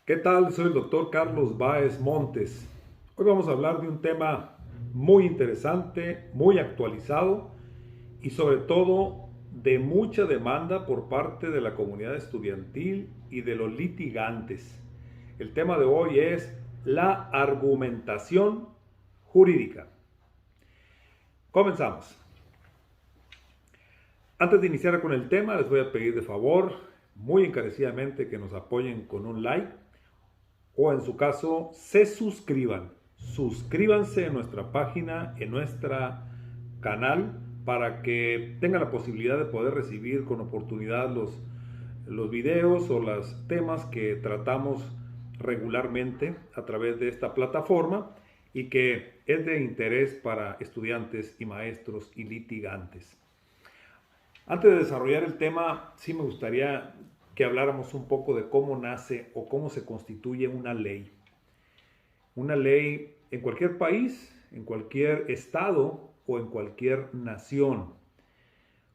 ¿Qué tal? Soy el doctor Carlos Báez Montes. Hoy vamos a hablar de un tema muy interesante, muy actualizado y sobre todo de mucha demanda por parte de la comunidad estudiantil y de los litigantes. El tema de hoy es la argumentación jurídica. Comenzamos. Antes de iniciar con el tema, les voy a pedir de favor, muy encarecidamente, que nos apoyen con un like o en su caso se suscriban. Suscríbanse en nuestra página, en nuestro canal, para que tengan la posibilidad de poder recibir con oportunidad los videos o los temas que tratamos regularmente a través de esta plataforma y que es de interés para estudiantes y maestros y litigantes. Antes de desarrollar el tema, sí me gustaría que habláramos un poco de cómo nace o cómo se constituye una ley. Una ley en cualquier país, en cualquier estado o en cualquier nación.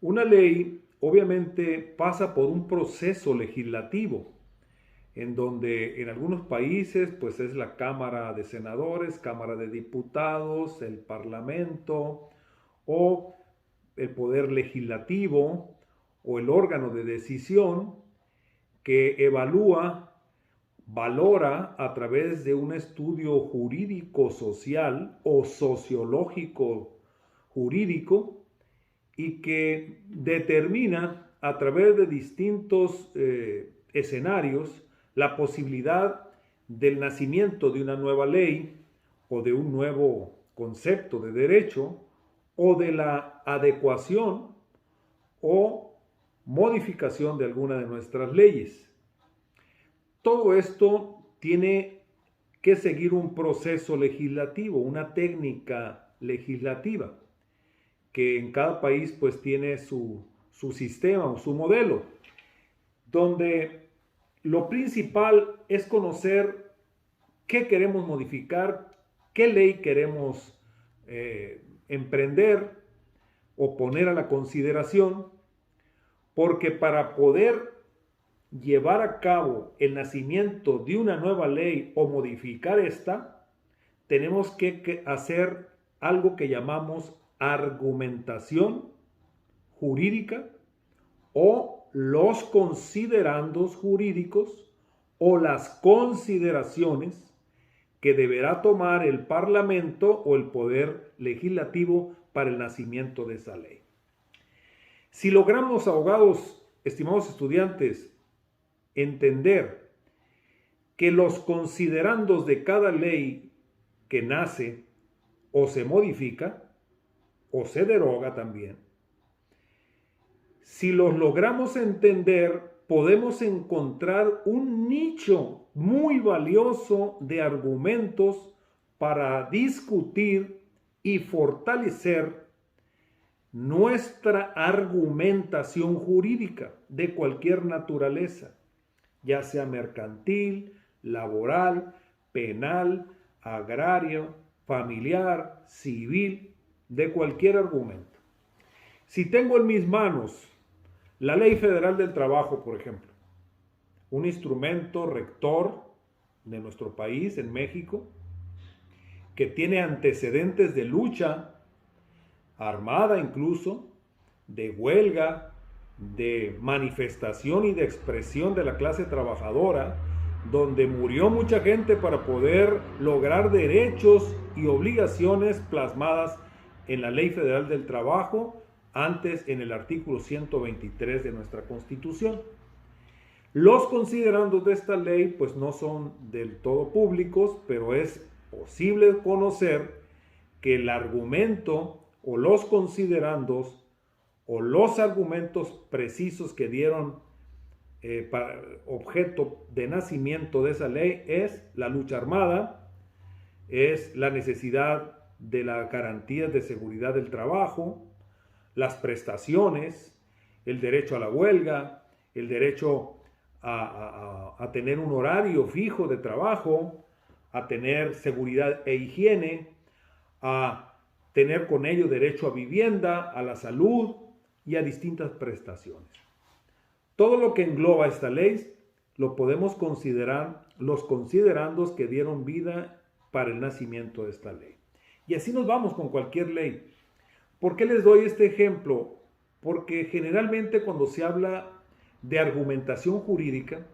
Una ley obviamente pasa por un proceso legislativo, en donde en algunos países pues es la Cámara de Senadores, Cámara de Diputados, el Parlamento o el Poder Legislativo o el órgano de decisión que evalúa, valora a través de un estudio jurídico social o sociológico jurídico y que determina a través de distintos escenarios la posibilidad del nacimiento de una nueva ley o de un nuevo concepto de derecho o de la adecuación o modificación de alguna de nuestras leyes. Todo esto tiene que seguir un proceso legislativo, una técnica legislativa, que en cada país pues tiene su sistema o su modelo, donde lo principal es conocer qué queremos modificar, qué ley queremos emprender o poner a la consideración, porque para poder llevar a cabo el nacimiento de una nueva ley o modificar esta, tenemos que hacer algo que llamamos argumentación jurídica o los considerandos jurídicos o las consideraciones que deberá tomar el Parlamento o el Poder Legislativo para el nacimiento de esa ley. Si logramos, abogados, estimados estudiantes, entender que los considerandos de cada ley que nace o se modifica o se deroga también, si los logramos entender, podemos encontrar un nicho muy valioso de argumentos para discutir y fortalecer nuestra argumentación jurídica de cualquier naturaleza, ya sea mercantil, laboral, penal, agrario, familiar, civil, de cualquier argumento. Si tengo en mis manos la Ley Federal del Trabajo, por ejemplo, un instrumento rector de nuestro país, en México, que tiene antecedentes de lucha armada incluso, de huelga, de manifestación y de expresión de la clase trabajadora, donde murió mucha gente para poder lograr derechos y obligaciones plasmadas en la Ley Federal del Trabajo, antes en el artículo 123 de nuestra Constitución. Los considerandos de esta ley pues no son del todo públicos, pero es posible conocer que el argumento o los considerandos o los argumentos precisos que dieron para objeto de nacimiento de esa ley es la lucha armada, es la necesidad de las garantías de seguridad del trabajo, las prestaciones, el derecho a la huelga, el derecho a tener un horario fijo de trabajo, a tener seguridad e higiene, a tener con ello derecho a vivienda, a la salud y a distintas prestaciones. Todo lo que engloba esta ley lo podemos considerar los considerandos que dieron vida para el nacimiento de esta ley. Y así nos vamos con cualquier ley. ¿Por qué les doy este ejemplo? Porque generalmente cuando se habla de argumentación jurídica,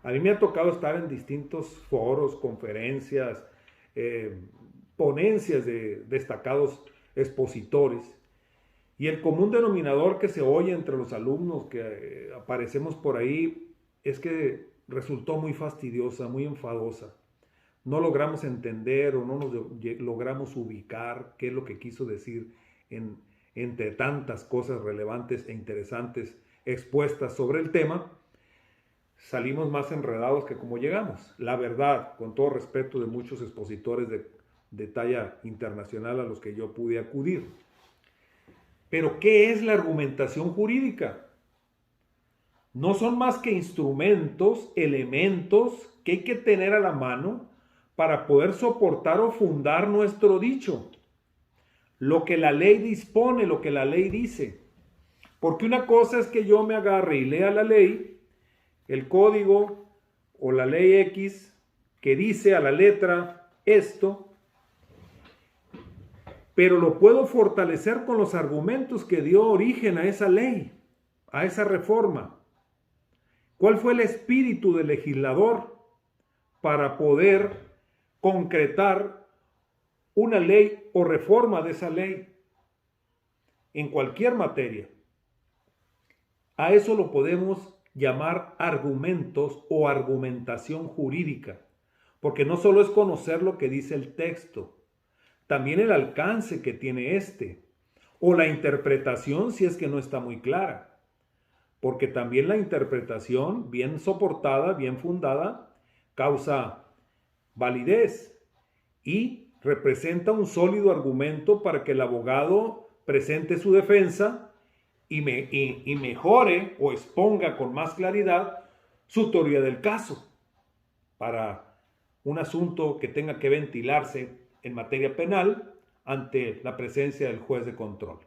a mí me ha tocado estar en distintos foros, conferencias, ponencias de destacados expositores, y el común denominador que se oye entre los alumnos que aparecemos por ahí es que resultó muy fastidiosa, muy enfadosa. No logramos entender o no nos logramos ubicar qué es lo que quiso decir entre tantas cosas relevantes e interesantes expuestas sobre el tema. Salimos más enredados que como llegamos. La verdad, con todo respeto de muchos expositores de talla internacional a los que yo pude acudir. Pero, ¿qué es la argumentación jurídica? No son más que instrumentos, elementos que hay que tener a la mano para poder soportar o fundar nuestro dicho. Lo que la ley dispone, lo que la ley dice. Porque una cosa es que yo me agarre y lea la ley, el código o la ley X que dice a la letra esto, pero lo puedo fortalecer con los argumentos que dio origen a esa ley, a esa reforma. ¿Cuál fue el espíritu del legislador para poder concretar una ley o reforma de esa ley en cualquier materia? A eso lo podemos llamar argumentos o argumentación jurídica, porque no solo es conocer lo que dice el texto, también el alcance que tiene o la interpretación si es que no está muy clara, porque también la interpretación bien soportada, bien fundada, causa validez y representa un sólido argumento para que el abogado presente su defensa y mejore o exponga con más claridad su teoría del caso para un asunto que tenga que ventilarse en materia penal ante la presencia del juez de control.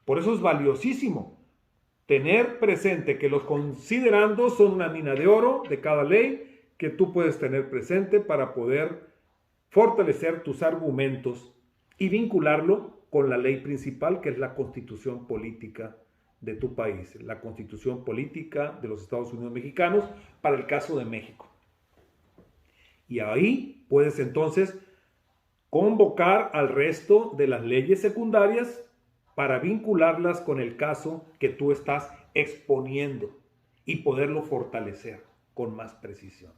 Por eso es valiosísimo tener presente que los considerandos son una mina de oro de cada ley que tú puedes tener presente para poder fortalecer tus argumentos y vincularlo con la ley principal, que es la Constitución Política de tu país, la Constitución Política de los Estados Unidos Mexicanos para el caso de México. Y ahí puedes entonces convocar al resto de las leyes secundarias para vincularlas con el caso que tú estás exponiendo y poderlo fortalecer con más precisión.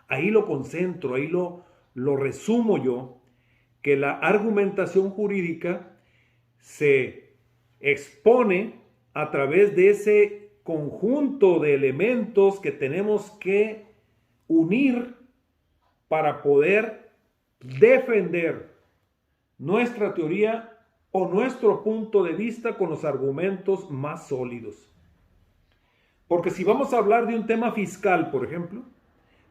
Ahí lo concentro, ahí lo resumo yo, que la argumentación jurídica se expone a través de ese conjunto de elementos que tenemos que unir para poder defender nuestra teoría o nuestro punto de vista con los argumentos más sólidos. Porque si vamos a hablar de un tema fiscal, por ejemplo,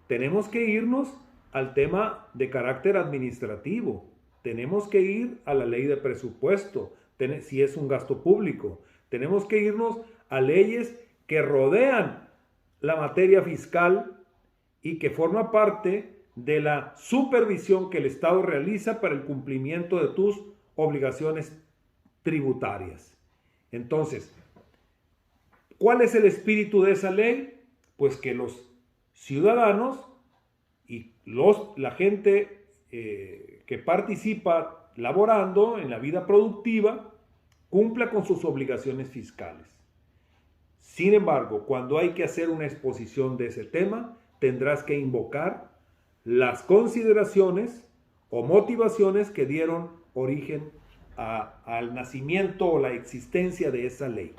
tenemos que irnos al tema de carácter administrativo, tenemos que ir a la ley de presupuesto, si es un gasto público, tenemos que irnos a leyes que rodean la materia fiscal y que forma parte de la supervisión que el Estado realiza para el cumplimiento de tus obligaciones tributarias. Entonces, ¿cuál es el espíritu de esa ley? Pues que los ciudadanos y la gente que participa laborando en la vida productiva cumpla con sus obligaciones fiscales. Sin embargo, cuando hay que hacer una exposición de ese tema, tendrás que invocar las consideraciones o motivaciones que dieron origen al nacimiento o la existencia de esa ley.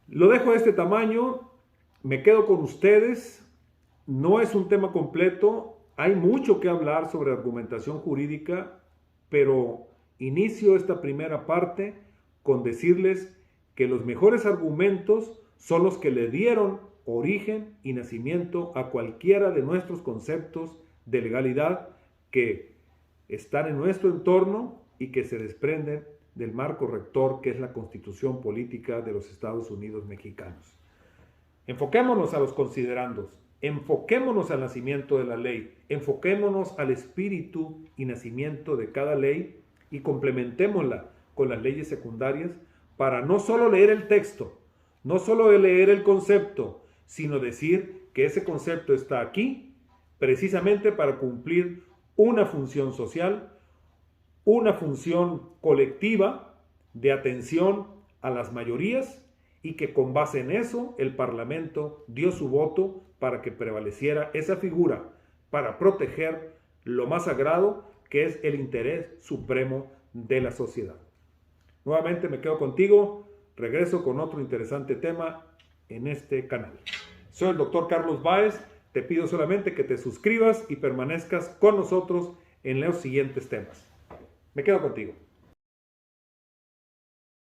Lo dejo de este tamaño, me quedo con ustedes, no es un tema completo, hay mucho que hablar sobre argumentación jurídica, pero inicio esta primera parte con decirles que los mejores argumentos son los que le dieron origen y nacimiento a cualquiera de nuestros conceptos de legalidad que están en nuestro entorno y que se desprenden del marco rector que es la Constitución Política de los Estados Unidos Mexicanos. Enfoquémonos a los considerandos, enfoquémonos al nacimiento de la ley, enfoquémonos al espíritu y nacimiento de cada ley y complementémosla con las leyes secundarias para no solo leer el texto, no solo leer el concepto, sino decir que ese concepto está aquí precisamente para cumplir una función social, una función colectiva de atención a las mayorías y que con base en eso el Parlamento dio su voto para que prevaleciera esa figura para proteger lo más sagrado que es el interés supremo de la sociedad. Nuevamente me quedo contigo, regreso con otro interesante tema en este canal. Soy el Dr. Carlos Báez, te pido solamente que te suscribas y permanezcas con nosotros en los siguientes temas. Me quedo contigo.